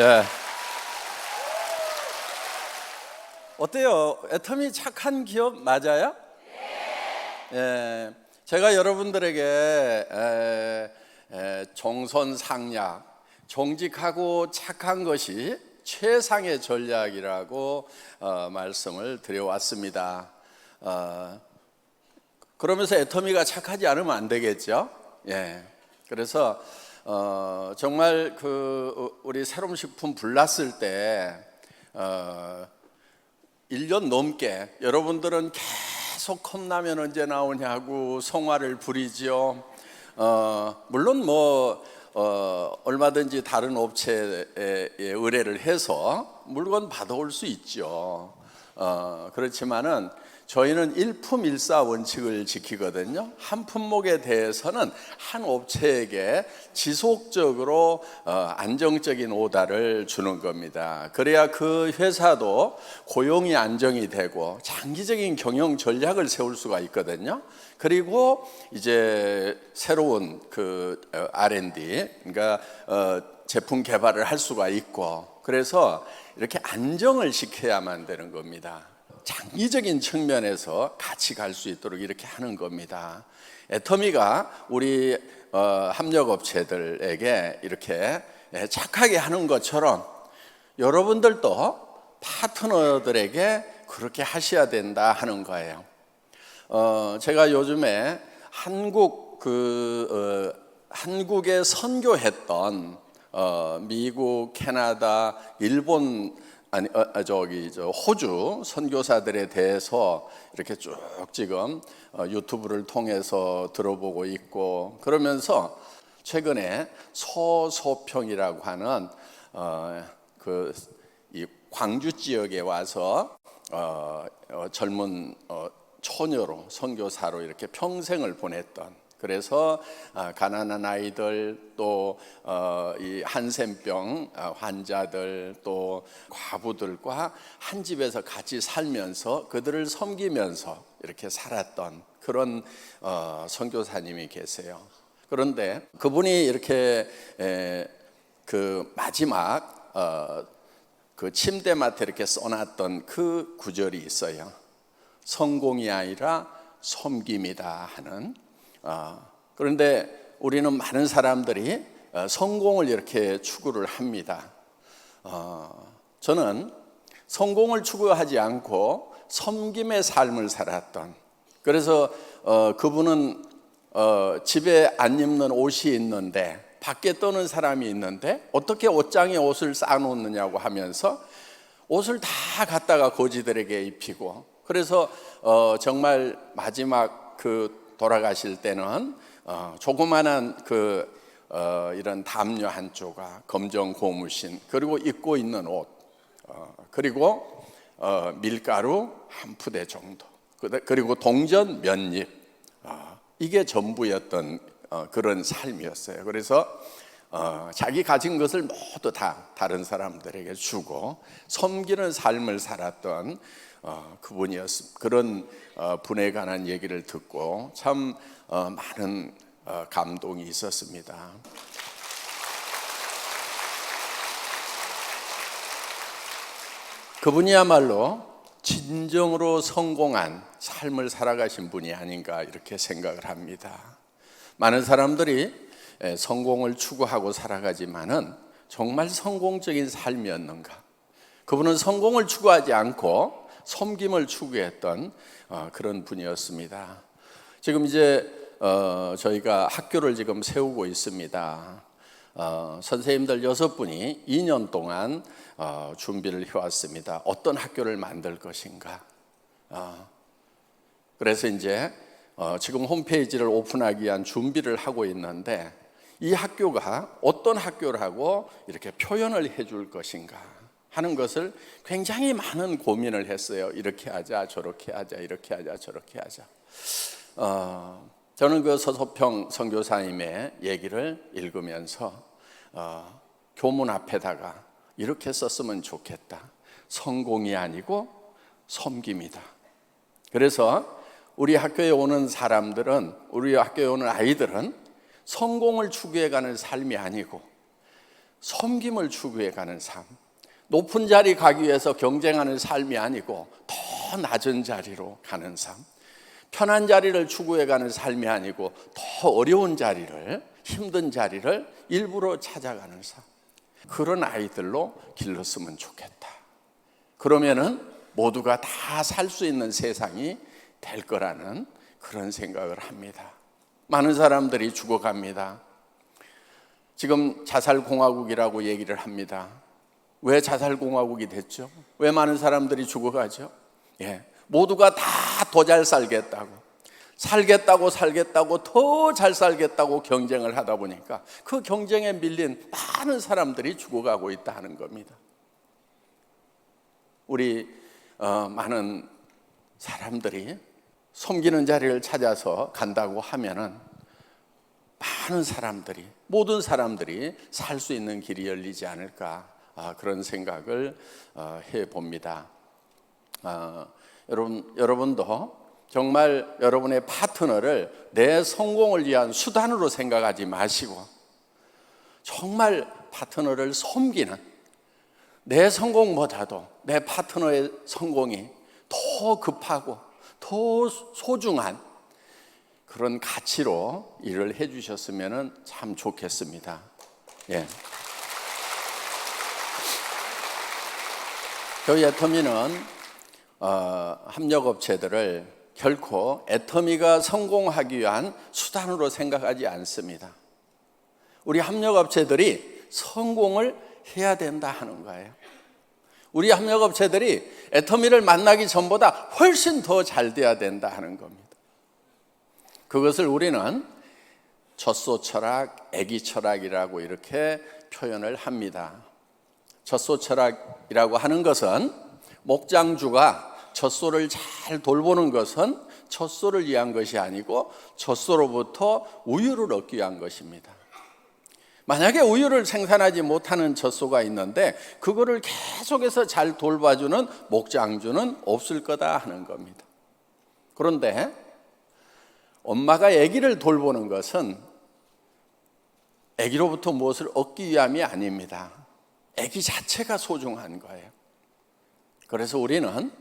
예. 어때요? 애터미 착한 기업 맞아요? 예. 제가 여러분들에게 정선상략, 정직하고 착한 것이 최상의 전략이라고 말씀을 드려왔습니다. 그러면서 애터미가 착하지 않으면 안 되겠죠? 예. 그래서 정말 우리 새로운 식품 불났을 때 1년 넘게 여러분들은 계속 컵라면 언제 나오냐고 성화를 부리지요. 물론 얼마든지 다른 업체에 의뢰를 해서 물건 받아올 수 있죠. 그렇지만은 저희는 일품일사 원칙을 지키거든요. 한 품목에 대해서는 한 업체에게 지속적으로 안정적인 오다를 주는 겁니다. 그래야 그 회사도 고용이 안정이 되고 장기적인 경영 전략을 세울 수가 있거든요. 그리고 이제 새로운 R&D, 그러니까 제품 개발을 할 수가 있고, 그래서 이렇게 안정을 시켜야만 되는 겁니다. 장기적인 측면에서 같이 갈 수 있도록 이렇게 하는 겁니다. 애터미가 우리 합력업체들에게 이렇게 착하게 하는 것처럼 여러분들도 파트너들에게 그렇게 하셔야 된다 하는 거예요. 제가 요즘에 한국에 선교했던 미국, 캐나다, 일본, 호주 선교사들에 대해서 이렇게 쭉 지금 유튜브를 통해서 들어보고 있고, 그러면서 최근에 서소평이라고 하는 이 광주 지역에 와서 젊은 처녀로 선교사로 이렇게 평생을 보냈던, 그래서 가난한 아이들, 또 이 한센병 환자들, 또 과부들과 한 집에서 같이 살면서 그들을 섬기면서 이렇게 살았던 그런 선교사님이 계세요. 그런데 그분이 이렇게 마지막 침대맡에 이렇게 써놨던 그 구절이 있어요. 성공이 아니라 섬김이다 하는. 그런데 우리는 많은 사람들이 성공을 이렇게 추구를 합니다. 저는 성공을 추구하지 않고 섬김의 삶을 살았던, 그래서 그분은 집에 안 입는 옷이 있는데 밖에 떠는 사람이 있는데 어떻게 옷장에 옷을 쌓아놓느냐고 하면서 옷을 다 갖다가 거지들에게 입히고, 그래서 정말 마지막 돌아가실 때는 조그만한 이런 담요 한 조각, 검정 고무신, 그리고 입고 있는 옷, 그리고 밀가루 한 푸대 정도, 그리고 동전 몇 입, 이게 전부였던 그런 삶이었어요. 그래서 자기 가진 것을 모두 다 다른 사람들에게 주고 섬기는 삶을 살았던 그분이었습니다. 그런 분에 관한 얘기를 듣고 참 많은 감동이 있었습니다. 그분이야말로 진정으로 성공한 삶을 살아가신 분이 아닌가 이렇게 생각을 합니다. 많은 사람들이 성공을 추구하고 살아가지만은 정말 성공적인 삶이었는가? 그분은 성공을 추구하지 않고 섬김을 추구했던 그런 분이었습니다. 지금 이제 저희가 학교를 지금 세우고 있습니다. 선생님들 6분이 2년 동안 준비를 해왔습니다. 어떤 학교를 만들 것인가. 그래서 이제 지금 홈페이지를 오픈하기 위한 준비를 하고 있는데, 이 학교가 어떤 학교라고 이렇게 표현을 해줄 것인가 하는 것을 굉장히 많은 고민을 했어요. 이렇게 하자, 저렇게 하자, 이렇게 하자, 저렇게 하자. 저는 그 서소평 선교사님의 얘기를 읽으면서 교문 앞에다가 이렇게 썼으면 좋겠다. 성공이 아니고 섬김이다. 그래서 우리 학교에 오는 사람들은, 우리 학교에 오는 아이들은 성공을 추구해가는 삶이 아니고 섬김을 추구해가는 삶, 높은 자리 가기 위해서 경쟁하는 삶이 아니고 더 낮은 자리로 가는 삶, 편한 자리를 추구해가는 삶이 아니고 더 어려운 자리를, 힘든 자리를 일부러 찾아가는 삶, 그런 아이들로 길렀으면 좋겠다. 그러면은 모두가 다 살 수 있는 세상이 될 거라는 그런 생각을 합니다. 많은 사람들이 죽어갑니다. 지금 자살공화국이라고 얘기를 합니다. 왜 자살공화국이 됐죠? 왜 많은 사람들이 죽어가죠? 모두가 다 더 잘 살겠다고 더 잘 살겠다고 경쟁을 하다 보니까 그 경쟁에 밀린 많은 사람들이 죽어가고 있다는 겁니다. 우리 많은 사람들이 섬기는 자리를 찾아서 간다고 하면은 많은 사람들이, 모든 사람들이 살 수 있는 길이 열리지 않을까, 그런 생각을 해봅니다. 여러분도 정말 여러분의 파트너를 내 성공을 위한 수단으로 생각하지 마시고 정말 파트너를 섬기는, 내 성공보다도 내 파트너의 성공이 더 급하고 더 소중한 그런 가치로 일을 해주셨으면 참 좋겠습니다. 저희 애터미는 협력업체들을 결코 애터미가 성공하기 위한 수단으로 생각하지 않습니다. 우리 협력업체들이 성공을 해야 된다 하는 거예요. 우리 협력업체들이 애터미를 만나기 전보다 훨씬 더 잘 돼야 된다 하는 겁니다. 그것을 우리는 젖소 철학, 애기 철학이라고 이렇게 표현을 합니다. 젖소 철학이라고 하는 것은 목장주가 젖소를 잘 돌보는 것은 젖소를 위한 것이 아니고 젖소로부터 우유를 얻기 위한 것입니다. 만약에 우유를 생산하지 못하는 젖소가 있는데 그거를 계속해서 잘 돌봐주는 목장주는 없을 거다 하는 겁니다. 그런데 엄마가 아기를 돌보는 것은 아기로부터 무엇을 얻기 위함이 아닙니다. 아기 자체가 소중한 거예요. 그래서 우리는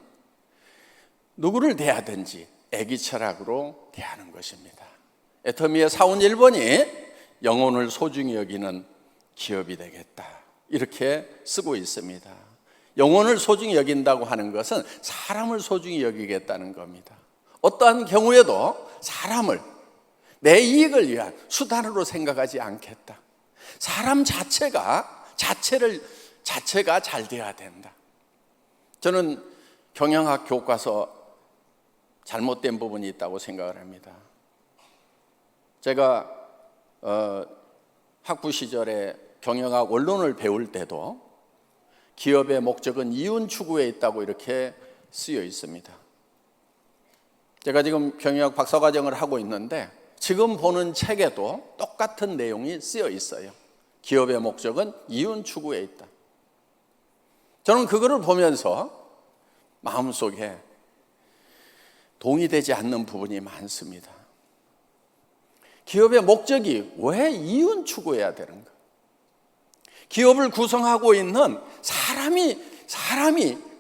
누구를 대하든지 아기 철학으로 대하는 것입니다. 애터미의 사원 1번이 영혼을 소중히 여기는 기업이 되겠다, 이렇게 쓰고 있습니다. 영혼을 소중히 여긴다고 하는 것은 사람을 소중히 여기겠다는 겁니다. 어떠한 경우에도 사람을 내 이익을 위한 수단으로 생각하지 않겠다. 사람 자체가 잘 되어야 된다. 저는 경영학 교과서 잘못된 부분이 있다고 생각을 합니다. 제가 학부 시절에 경영학 원론을 배울 때도 기업의 목적은 이윤 추구에 있다고 이렇게 쓰여 있습니다. 제가 지금 경영학 박사과정을 하고 있는데 지금 보는 책에도 똑같은 내용이 쓰여 있어요. 기업의 목적은 이윤 추구에 있다. 저는 그거를 보면서 마음속에 동의되지 않는 부분이 많습니다. 기업의 목적이 왜 이윤 추구해야 되는가? 기업을 구성하고 있는 사람이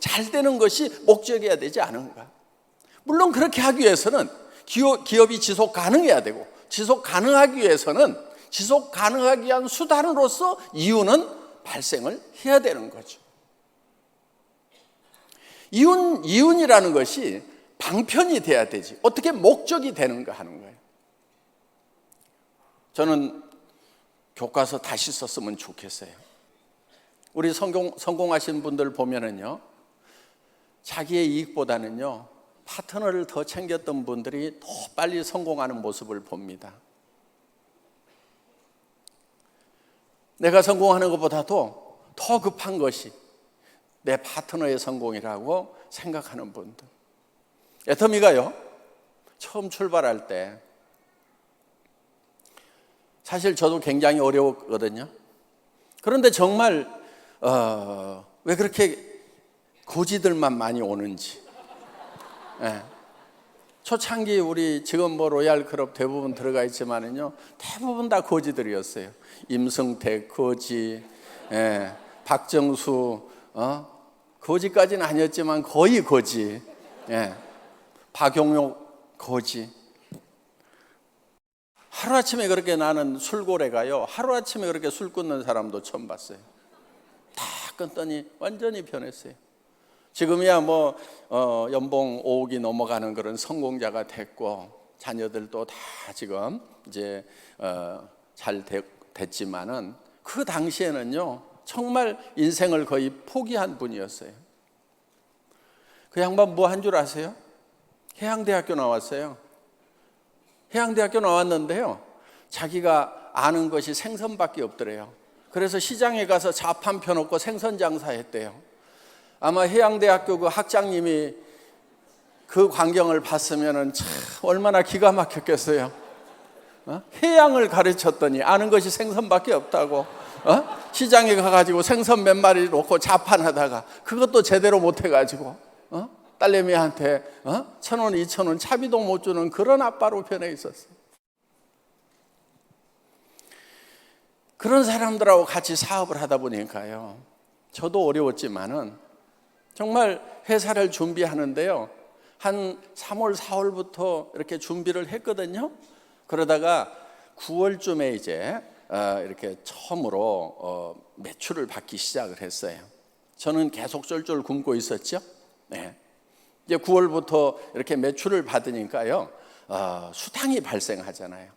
잘 되는 것이 목적이어야 되지 않은가? 물론 그렇게 하기 위해서는 기업이 지속 가능해야 되고, 지속 가능하기 위해서는 지속 가능하기 위한 수단으로서 이윤은 발생을 해야 되는 거죠. 이윤이라는 것이 방편이 돼야 되지 어떻게 목적이 되는가 하는 거예요. 저는 교과서 다시 썼으면 좋겠어요. 우리 성공하신 분들 보면은요, 자기의 이익보다는요 파트너를 더 챙겼던 분들이 더 빨리 성공하는 모습을 봅니다. 내가 성공하는 것보다도 더 급한 것이 내 파트너의 성공이라고 생각하는 분들. 애터미가요, 처음 출발할 때 사실 저도 굉장히 어려웠거든요. 그런데 정말 왜 그렇게 고지들만 많이 오는지. 초창기 우리 지금 로얄 클럽 대부분 들어가 있지만은요, 대부분 다 거지들이었어요. 임승택 거지, 예, 박정수, 거지까지는 아니었지만 거의 거지. 예, 박용록 거지. 하루아침에 그렇게 나는 술고래가요, 하루아침에 그렇게 술 끊는 사람도 처음 봤어요. 다 끊더니 완전히 변했어요. 지금이야 뭐 연봉 5억이 넘어가는 그런 성공자가 됐고, 자녀들도 다 지금 이제 잘 됐지만은, 그 당시에는요 정말 인생을 거의 포기한 분이었어요. 그 양반 뭐 한 줄 아세요? 해양대학교 나왔어요. 해양대학교 나왔는데요, 자기가 아는 것이 생선밖에 없더래요. 그래서 시장에 가서 자판 펴놓고 생선 장사했대요. 아마 해양대학교 그 학장님이 그 광경을 봤으면은 참 얼마나 기가 막혔겠어요. 해양을 가르쳤더니 아는 것이 생선밖에 없다고. 시장에 가가지고 생선 몇 마리 놓고 자판하다가 그것도 제대로 못해가지고 딸내미한테 1,000원, 2,000원 차비도 못 주는 그런 아빠로 변해 있었어요. 그런 사람들하고 같이 사업을 하다 보니까요, 저도 어려웠지만은 정말 회사를 준비하는데요, 한 3월, 4월부터 이렇게 준비를 했거든요. 그러다가 9월쯤에 이제 이렇게 처음으로 매출을 받기 시작을 했어요. 저는 계속 쫄쫄 굶고 있었죠. 네. 이제 9월부터 이렇게 매출을 받으니까요, 수당이 발생하잖아요.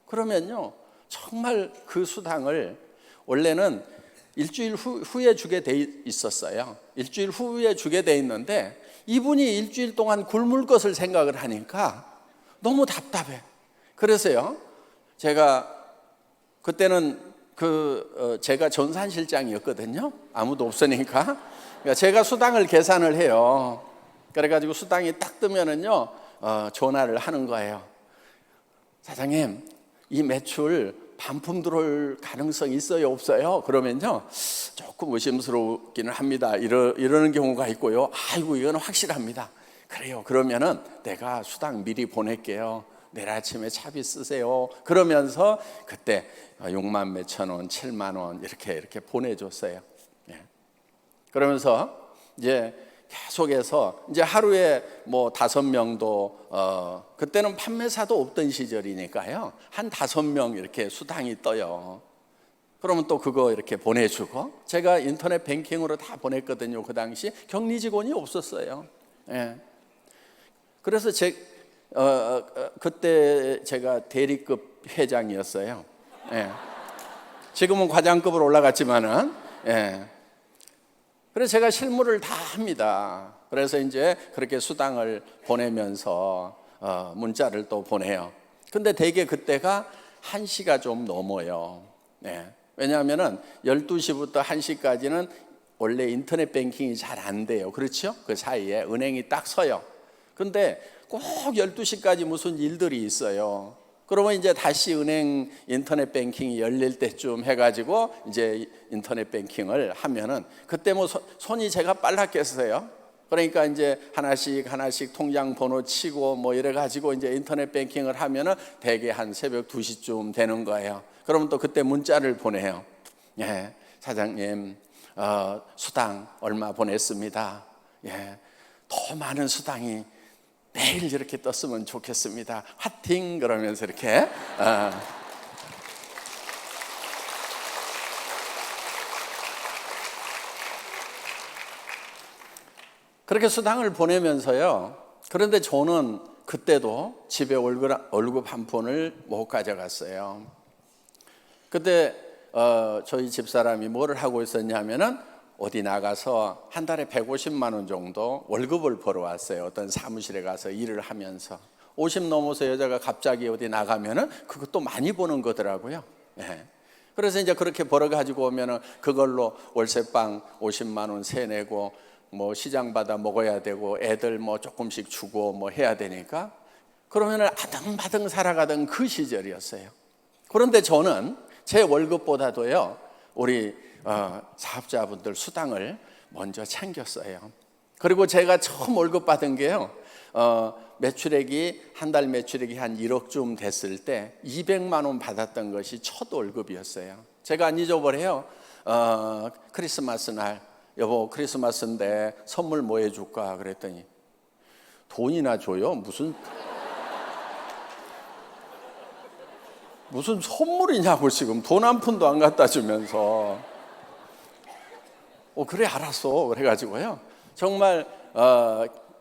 그러면요, 정말 그 수당을 원래는 일주일 후에 주게 돼 있었어요. 일주일 후에 주게 돼 있는데, 이분이 일주일 동안 굶을 것을 생각을 하니까 너무 답답해. 그래서요, 제가 그때는 제가 전산실장이었거든요. 아무도 없으니까. 그러니까 제가 수당을 계산을 해요. 그래가지고 수당이 딱 뜨면은요, 전화를 하는 거예요. 사장님, 이 매출 반품 들어올 가능성 있어요, 없어요? 그러면요, 조금 의심스럽기는 합니다. 이러는 경우가 있고요. 아이고, 이건 확실합니다. 그래요. 그러면은 내가 수당 미리 보낼게요. 내일 아침에 차비 쓰세요. 그러면서 그때 6만 몇천 원, 7만 원 이렇게 보내줬어요. 예. 그러면서 이제 계속해서 이제 하루에 뭐 5명도 그때는 판매사도 없던 시절이니까요, 한 5명 이렇게 수당이 떠요. 그러면 또 그거 이렇게 보내주고, 제가 인터넷 뱅킹으로 다 보냈거든요. 그 당시 격리 직원이 없었어요. 예. 그래서 그때 제가 대리급 회장이었어요. 예. 지금은 과장급으로 올라갔지만은, 예. 그래서 제가 실무를 다 합니다. 그래서 이제 그렇게 수당을 보내면서 문자를 또 보내요. 근데 대개 그때가 1시가 좀 넘어요. 네. 왜냐하면은 12시부터 1시까지는 원래 인터넷 뱅킹이 잘 안 돼요. 그렇죠? 그 사이에 은행이 딱 서요. 근데 꼭 12시까지 무슨 일들이 있어요. 그러면 이제 다시 은행 인터넷 뱅킹이 열릴 때쯤 해가지고 이제 인터넷 뱅킹을 하면은, 그때 뭐 손이 제가 빨랐겠어요. 그러니까 이제 하나씩 통장 번호 치고 뭐 이래가지고 이제 인터넷 뱅킹을 하면은 대개 한 새벽 2시쯤 되는 거예요. 그러면 또 그때 문자를 보내요. 예, 사장님, 수당 얼마 보냈습니다. 예, 더 많은 수당이 매일 이렇게 떴으면 좋겠습니다. 화팅! 그러면서 이렇게 그렇게 수당을 보내면서요. 그런데 저는 그때도 집에 월급 한 푼을 못 가져갔어요. 그때 저희 집사람이 뭐를 하고 있었냐면은, 어디 나가서 한 달에 150만 원 정도 월급을 벌어왔어요. 어떤 사무실에 가서 일을 하면서. 50 넘어서 여자가 갑자기 어디 나가면은 그것도 많이 버는 거더라고요. 예. 그래서 이제 그렇게 벌어가지고 오면은 그걸로 월세방 50만 원 세내고, 뭐 시장 받아 먹어야 되고, 애들 뭐 조금씩 주고 뭐 해야 되니까, 그러면은 아등바등 살아가던 그 시절이었어요. 그런데 저는 제 월급보다도요, 우리 사업자분들 수당을 먼저 챙겼어요. 그리고 제가 처음 월급 받은 게요, 매출액이 한 달 매출액이 한 1억쯤 됐을 때 200만 원 받았던 것이 첫 월급이었어요. 제가 안 잊어버려요. 크리스마스 날 여보 크리스마스인데 선물 뭐 해줄까 그랬더니 돈이나 줘요? 무슨 선물이냐고 지금 돈 한 푼도 안 갖다 주면서 그래 알았어 그래가지고요 정말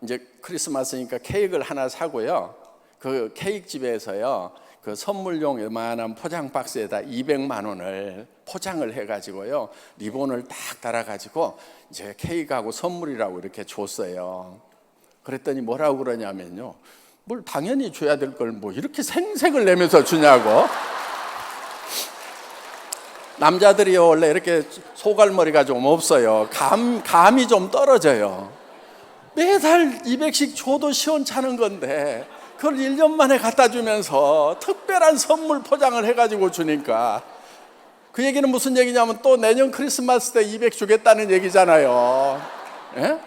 이제 크리스마스니까 케이크를 하나 사고요 그 케이크 집에서요 그 선물용 요만한 포장 박스에다 200만 원을 포장을 해가지고요 리본을 딱 달아가지고 이제 케이크하고 선물이라고 이렇게 줬어요. 그랬더니 뭐라고 그러냐면요 뭘 당연히 줘야 될 걸 뭐 이렇게 생색을 내면서 주냐고. 남자들이요 원래 이렇게 소갈머리가 좀 없어요. 감이 좀 떨어져요. 매달 200씩 줘도 시원찮은 건데 그걸 1년 만에 갖다 주면서 특별한 선물 포장을 해가지고 주니까 그 얘기는 무슨 얘기냐면 또 내년 크리스마스 때 200 주겠다는 얘기잖아요. 예?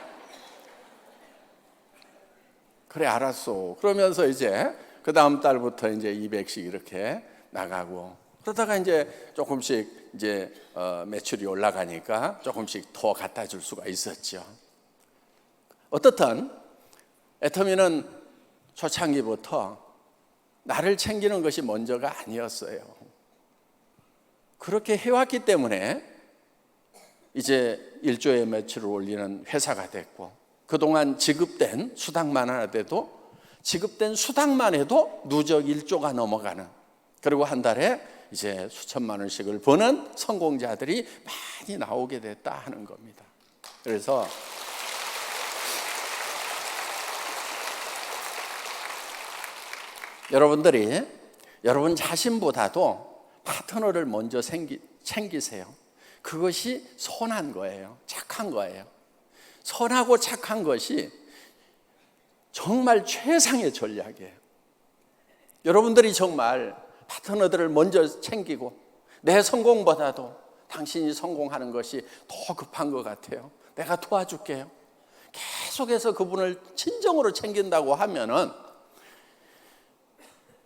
그래 알았어. 그러면서 이제 그 다음 달부터 이제 200씩 이렇게 나가고 그러다가 이제 조금씩 이제 매출이 올라가니까 조금씩 더 갖다 줄 수가 있었죠. 어떻든 애터미는 초창기부터 나를 챙기는 것이 먼저가 아니었어요. 그렇게 해왔기 때문에 이제 1조의 매출을 올리는 회사가 됐고 그동안 지급된 수당만 해도 누적 1조가 넘어가는 그리고 한 달에 이제 수천만 원씩을 버는 성공자들이 많이 나오게 됐다 하는 겁니다. 그래서 여러분들이 여러분 자신보다도 파트너를 먼저 챙기세요. 그것이 선한 거예요. 착한 거예요. 선하고 착한 것이 정말 최상의 전략이에요. 여러분들이 정말 파트너들을 먼저 챙기고 내 성공보다도 당신이 성공하는 것이 더 급한 것 같아요. 내가 도와줄게요. 계속해서 그분을 친정으로 챙긴다고 하면은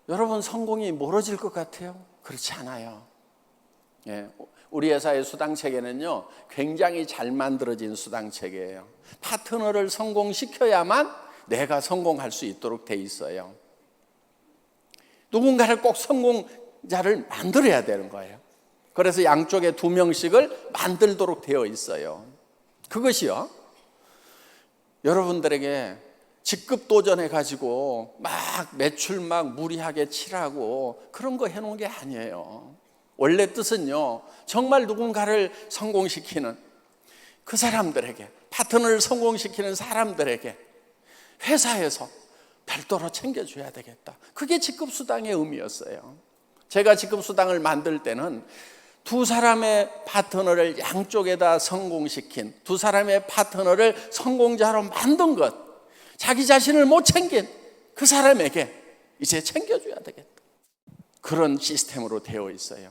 여러분 성공이 멀어질 것 같아요? 그렇지 않아요. 예, 우리 회사의 수당체계는요 굉장히 잘 만들어진 수당체계예요. 파트너를 성공시켜야만 내가 성공할 수 있도록 돼 있어요. 누군가를 꼭 성공자를 만들어야 되는 거예요. 그래서 양쪽에 2명씩을 만들도록 되어 있어요. 그것이요 여러분들에게 직급 도전해가지고 막 매출 막 무리하게 칠하고 그런 거 해놓은 게 아니에요. 원래 뜻은요 정말 누군가를 성공시키는 그 사람들에게 파트너를 성공시키는 사람들에게 회사에서 별도로 챙겨줘야 되겠다. 그게 직급수당의 의미였어요. 제가 직급수당을 만들 때는 2사람의 파트너를 양쪽에다 성공시킨 2사람의 파트너를 성공자로 만든 것 자기 자신을 못 챙긴 그 사람에게 이제 챙겨줘야 되겠다. 그런 시스템으로 되어 있어요.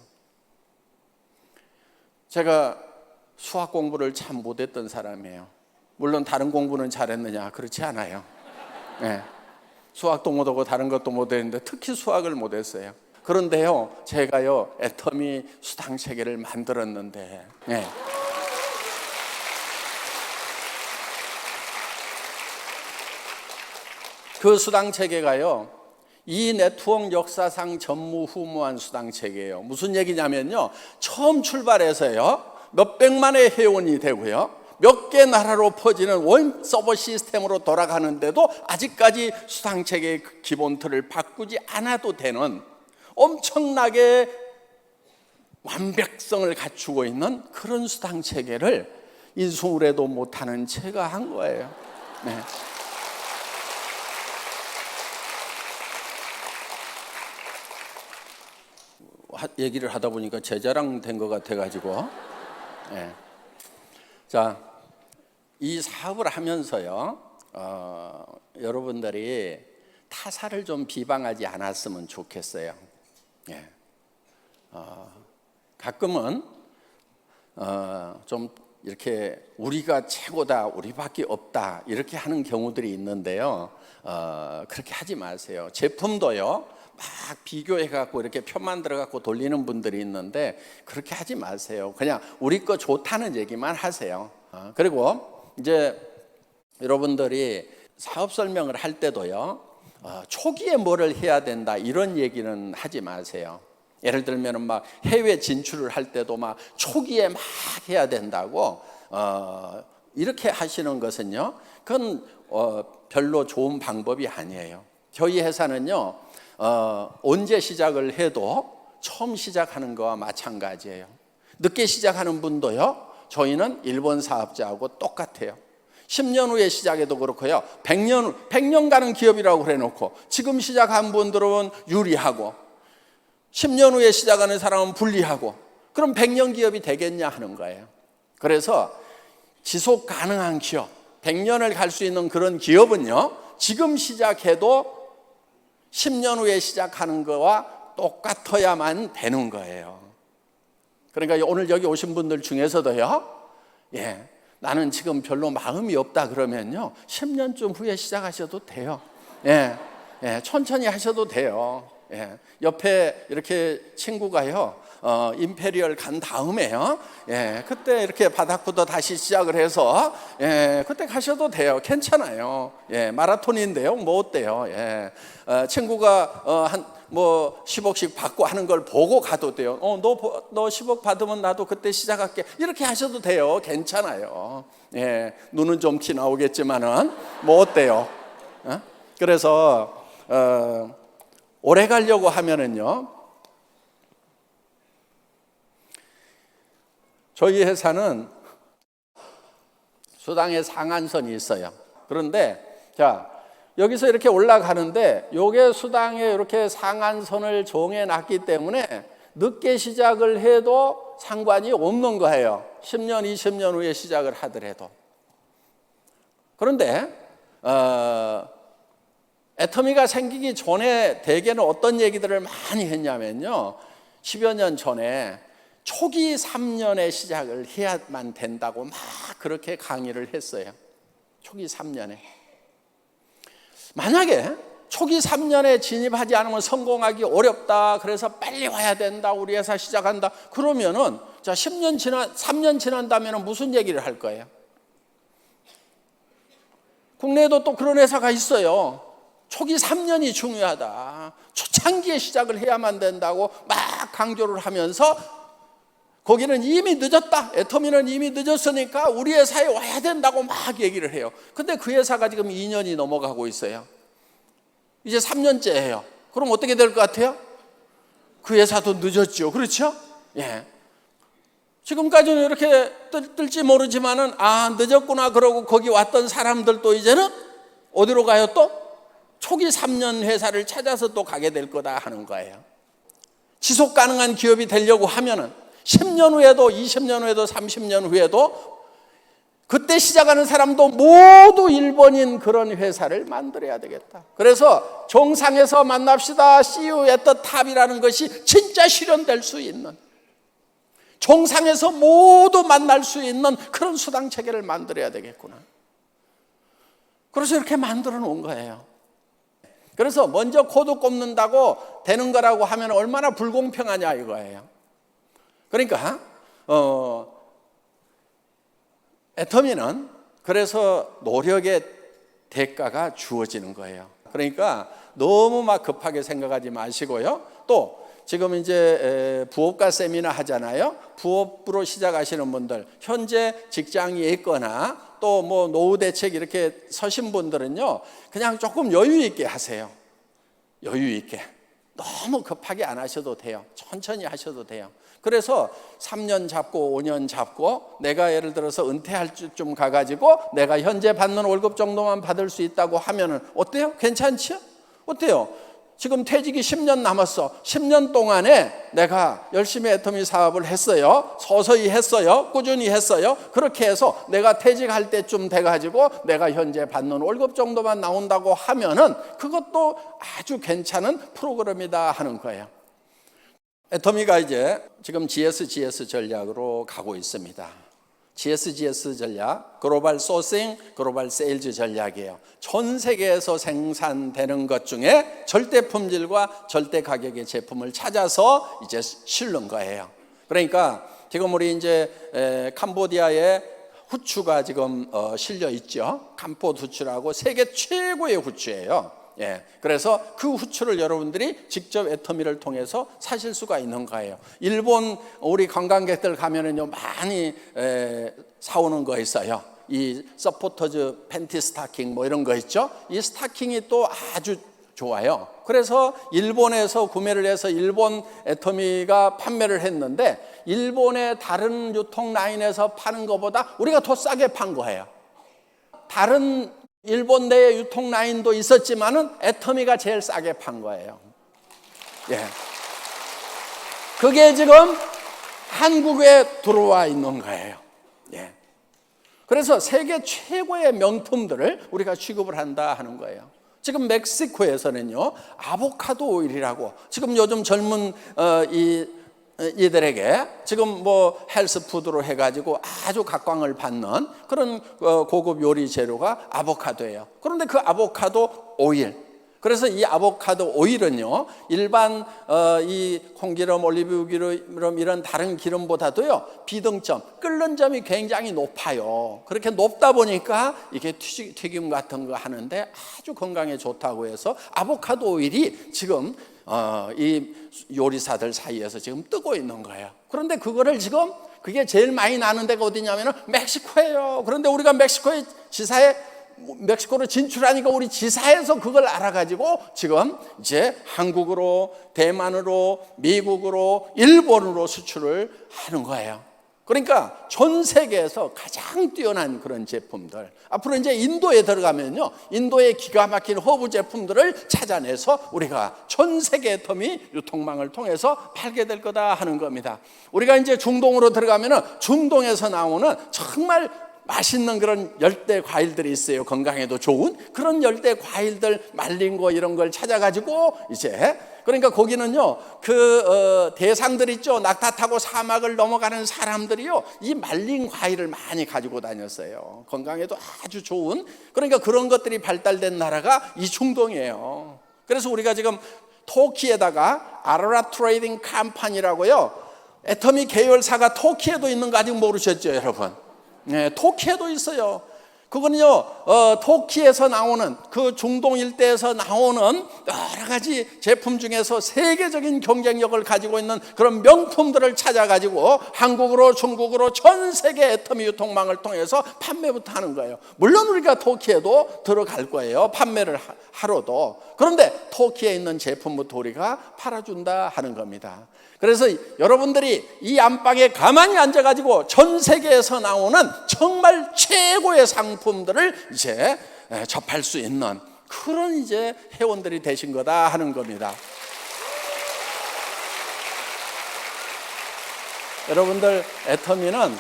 제가 수학 공부를 참 못했던 사람이에요. 물론 다른 공부는 잘했느냐 그렇지 않아요. 네. 수학도 못하고 다른 것도 못했는데 특히 수학을 못했어요. 그런데요 제가요 애터미 수당체계를 만들었는데 네. 그 수당체계가요 이 네트워크 역사상 전무후무한 수당체계예요. 무슨 얘기냐면요 처음 출발해서요 몇백만의 회원이 되고요 몇 개 나라로 퍼지는 원 서버 시스템으로 돌아가는데도 아직까지 수당체계의 기본 틀을 바꾸지 않아도 되는 엄청나게 완벽성을 갖추고 있는 그런 수당체계를 인수무례도 못하는 제가 한 거예요. 네. 얘기를 하다 보니까 제 자랑 된 것 같아가지고 네. 자, 이 사업을 하면서요 여러분들이 타사를 좀 비방하지 않았으면 좋겠어요. 예. 가끔은 좀 이렇게 우리가 최고다, 우리밖에 없다 이렇게 하는 경우들이 있는데요. 그렇게 하지 마세요. 제품도요 막 비교해 갖고 이렇게 표 만들어 갖고 돌리는 분들이 있는데 그렇게 하지 마세요. 그냥 우리 거 좋다는 얘기만 하세요. 그리고 이제 여러분들이 사업 설명을 할 때도요, 초기에 뭐를 해야 된다 이런 얘기는 하지 마세요. 예를 들면 막 해외 진출을 할 때도 막 초기에 막 해야 된다고 이렇게 하시는 것은요, 그건 별로 좋은 방법이 아니에요. 저희 회사는요, 언제 시작을 해도 처음 시작하는 거와 마찬가지예요. 늦게 시작하는 분도요, 저희는 일본 사업자하고 똑같아요. 10년 후에 시작해도 그렇고요, 100년 가는 기업이라고 그래놓고 지금 시작한 분들은 유리하고 10년 후에 시작하는 사람은 불리하고, 그럼 100년 기업이 되겠냐 하는 거예요. 그래서 지속 가능한 기업, 100년을 갈 수 있는 그런 기업은요, 지금 시작해도 10년 후에 시작하는 거와 똑같아야만 되는 거예요. 그러니까 오늘 여기 오신 분들 중에서도요, 나는 지금 별로 마음이 없다 그러면요, 10년쯤 후에 시작하셔도 돼요. 천천히 하셔도 돼요. 옆에 이렇게 친구가요, 임페리얼 간 다음에요, 그때 이렇게 바닥부터 다시 시작을 해서 그때 가셔도 돼요. 괜찮아요. 마라톤인데요, 뭐 어때요? 친구가 한 10억씩 받고 하는 걸 보고 가도 돼요. 너 10억 받으면 나도 그때 시작할게. 이렇게 하셔도 돼요. 괜찮아요. 눈은 좀 티 나오겠지만은 뭐 어때요? 그래서 오래 가려고 하면은요, 저희 회사는 수당의 상한선이 있어요. 그런데 자, 여기서 이렇게 올라가는데 요게 수당에 이렇게 상한선을 정해놨기 때문에 늦게 시작을 해도 상관이 없는 거예요. 10년, 20년 후에 시작을 하더라도. 그런데 애터미가 생기기 전에 대개는 어떤 얘기들을 많이 했냐면요, 10여 년 전에 초기 3년에 시작을 해야만 된다고 막 그렇게 강의를 했어요. 초기 3년에. 만약에 초기 3년에 진입하지 않으면 성공하기 어렵다, 그래서 빨리 와야 된다, 우리 회사 시작한다, 그러면은 자 3년 지난다면 무슨 얘기를 할 거예요? 국내에도 또 그런 회사가 있어요. 초기 3년이 중요하다, 초창기에 시작을 해야만 된다고 막 강조를 하면서 거기는 이미 늦었다, 애터미는 이미 늦었으니까 우리 회사에 와야 된다고 막 얘기를 해요. 근데 그 회사가 지금 2년이 넘어가고 있어요. 이제 3년째예요. 그럼 어떻게 될 것 같아요? 그 회사도 늦었죠. 그렇죠? 지금까지는 이렇게 뜰지 모르지만은 늦었구나 그러고 거기 왔던 사람들도 이제는 어디로 가요? 또 초기 3년 회사를 찾아서 또 가게 될 거다 하는 거예요. 지속 가능한 기업이 되려고 하면은 10년 후에도 20년 후에도 30년 후에도 그때 시작하는 사람도 모두 일본인 그런 회사를 만들어야 되겠다. 그래서 정상에서 만납시다, See you at the top이라는 것이 진짜 실현될 수 있는, 정상에서 모두 만날 수 있는 그런 수당 체계를 만들어야 되겠구나. 그래서 이렇게 만들어 놓은 거예요. 그래서 먼저 코드 꼽는다고 되는 거라고 하면 얼마나 불공평하냐 이거예요. 그러니까 애터미는 그래서 노력의 대가가 주어지는 거예요. 그러니까 너무 막 급하게 생각하지 마시고요. 또 지금 이제 부업가 세미나 하잖아요. 부업으로 시작하시는 분들, 현재 직장이 있거나 또 뭐 노후 대책 이렇게 서신 분들은요, 그냥 조금 여유 있게 하세요. 여유 있게. 너무 급하게 안 하셔도 돼요. 천천히 하셔도 돼요. 그래서 3년 잡고 5년 잡고 내가 예를 들어서 은퇴할 쯤 가가지고 내가 현재 받는 월급 정도만 받을 수 있다고 하면은 어때요? 괜찮지요? 어때요? 지금 퇴직이 10년 남았어. 10년 동안에 내가 열심히 애터미 사업을 했어요. 서서히 했어요. 꾸준히 했어요. 그렇게 해서 내가 퇴직할 때쯤 돼가지고 내가 현재 받는 월급 정도만 나온다고 하면은 그것도 아주 괜찮은 프로그램이다 하는 거예요. 애터미가 이제 지금 GS 전략으로 가고 있습니다. GSGS 전략, 글로벌 소싱, 글로벌 세일즈 전략이에요. 전 세계에서 생산되는 것 중에 절대 품질과 절대 가격의 제품을 찾아서 이제 실는 거예요. 그러니까 지금 우리 이제 캄보디아에 후추가 지금 실려 있죠. 캄포드 후추라고 세계 최고의 후추예요. 예, 그래서 그 후추를 여러분들이 직접 애터미를 통해서 사실 수가 있는 거예요. 일본 우리 관광객들 가면은요 많이 사오는 거 있어요. 이 서포터즈 팬티 스타킹 뭐 이런 거 있죠. 이 스타킹이 또 아주 좋아요. 그래서 일본에서 구매를 해서 일본 애터미가 판매를 했는데 일본의 다른 유통 라인에서 파는 것보다 우리가 더 싸게 판 거예요. 다른 일본 내 유통 라인도 있었지만은 애터미가 제일 싸게 판 거예요. 예. 그게 지금 한국에 들어와 있는 거예요. 예. 그래서 세계 최고의 명품들을 우리가 취급을 한다 하는 거예요. 지금 멕시코에서는요, 아보카도 오일이라고 지금 요즘 젊은 이들에게 지금 뭐 헬스푸드로 해가지고 아주 각광을 받는 그런 고급 요리 재료가 아보카도예요. 그런데 그 아보카도 오일, 그래서 이 아보카도 오일은요 일반 이 콩기름, 올리브유기름 이런 다른 기름보다도요 비등점, 끓는 점이 굉장히 높아요. 그렇게 높다 보니까 이게 튀김 같은 거 하는데 아주 건강에 좋다고 해서 아보카도 오일이 지금 이 요리사들 사이에서 지금 뜨고 있는 거예요. 그런데 그거를 지금 그게 제일 많이 나는 데가 어디냐면 멕시코예요. 그런데 우리가 멕시코로 진출하니까 우리 지사에서 그걸 알아가지고 지금 이제 한국으로, 대만으로, 미국으로, 일본으로 수출을 하는 거예요. 그러니까 전 세계에서 가장 뛰어난 그런 제품들, 앞으로 이제 인도에 들어가면요 인도의 기가 막힌 허브 제품들을 찾아내서 우리가 전 세계 애터미 유통망을 통해서 팔게 될 거다 하는 겁니다. 우리가 이제 중동으로 들어가면은 중동에서 나오는 정말 맛있는 그런 열대 과일들이 있어요. 건강에도 좋은 그런 열대 과일들 말린 거 이런 걸 찾아가지고 이제 그러니까 거기는요 그 대상들 있죠. 낙타 타고 사막을 넘어가는 사람들이요 이 말린 과일을 많이 가지고 다녔어요. 건강에도 아주 좋은 그러니까 그런 것들이 발달된 나라가 이 중동이에요. 그래서 우리가 지금 터키에다가 아로라 트레이딩 컴퍼니라고요 애터미 계열사가 터키에도 있는 거 아직 모르셨죠 여러분? 네, 터키에도 있어요. 그거는요, 터키에서 나오는 그 중동 일대에서 나오는 여러 가지 제품 중에서 세계적인 경쟁력을 가지고 있는 그런 명품들을 찾아가지고 한국으로, 중국으로 전 세계 애터미 유통망을 통해서 판매부터 하는 거예요. 물론 우리가 터키에도 들어갈 거예요. 판매를 하러도. 그런데 터키에 있는 제품부터 우리가 팔아준다 하는 겁니다. 그래서 여러분들이 이 안방에 가만히 앉아가지고 전 세계에서 나오는 정말 최고의 상품들을 이제 접할 수 있는 그런 이제 회원들이 되신 거다 하는 겁니다. 여러분들 애터미는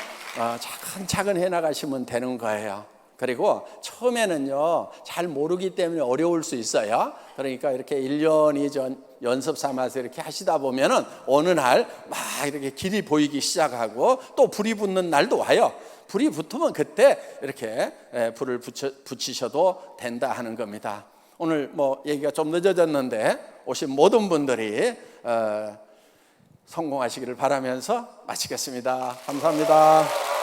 차근차근 해나가시면 되는 거예요. 그리고 처음에는요 잘 모르기 때문에 어려울 수 있어요. 그러니까 이렇게 1년, 2년 연습 삼아서 이렇게 하시다 보면은 어느 날 막 이렇게 길이 보이기 시작하고 또 불이 붙는 날도 와요. 불이 붙으면 그때 이렇게 불을 붙이셔도 된다 하는 겁니다. 오늘 뭐 얘기가 좀 늦어졌는데 오신 모든 분들이 성공하시기를 바라면서 마치겠습니다. 감사합니다.